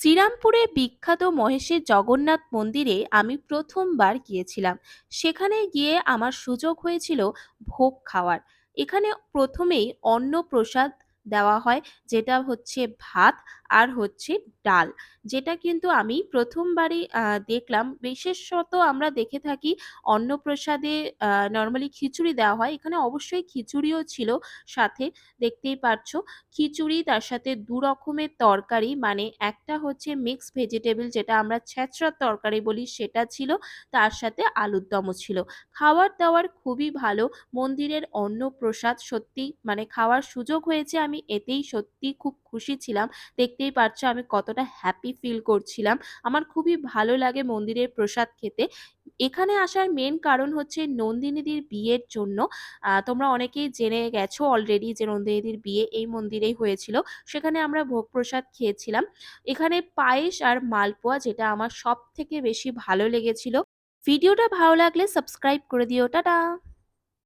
শ্রীরামপুরে বিখ্যাত মহেশের জগন্নাথ মন্দিরে আমি প্রথমবার গিয়েছিলাম। সেখানে গিয়ে আমার সুযোগ হয়েছিল ভোগ খাওয়ার। এখানে প্রথমেই অন্নপ্রসাদ দেওয়া হয়, যেটা হচ্ছে ভাত আর হচ্ছে ডাল, যেটা কিন্তু আমি প্রথমবারই দেখলাম। বিশেষত আমরা দেখে থাকি অন্নপ্রসাদে নর্মালি খিচুড়ি দেওয়া হয়, এখানে অবশ্যই খিচুড়িও ছিল সাথে। দেখতেই পাচ্ছ, খিচুড়ি তার সাথে দু রকমের তরকারি, মানে একটা হচ্ছে মিক্স ভেজিটেবল যেটা আমরা ছ্যাঁচড়ার তরকারি বলি সেটা ছিল, তার সাথে আলুর দমও ছিল। খাবার দাবার খুবই ভালো। মন্দিরের অন্নপ্রসাদ সত্যি মানে খাওয়ার সুযোগ হয়েছে, আমি এতেই সত্যি খুব খুশি ছিলাম। দেখতেই পাচ্ছ আমি কতটা হ্যাপি ফিল করছিলাম। আমার খুবই ভালো লাগে মন্দিরের প্রসাদ খেতে। এখানে আসার মেন কারণ হচ্ছে নন্দিনীদির বিয়ের জন্য। তোমরা অনেকেই জেনে গেছো অলরেডি যে নন্দিনীদির বিয়ে এই মন্দিরেই হয়েছিল। সেখানে আমরা ভোগ প্রসাদ খেয়েছিলাম। এখানে পায়েস আর মালপোয়া, যেটা আমার সব থেকে বেশি ভালো লেগেছিল। ভিডিওটা ভালো লাগলে সাবস্ক্রাইব করে দিও। টাটা।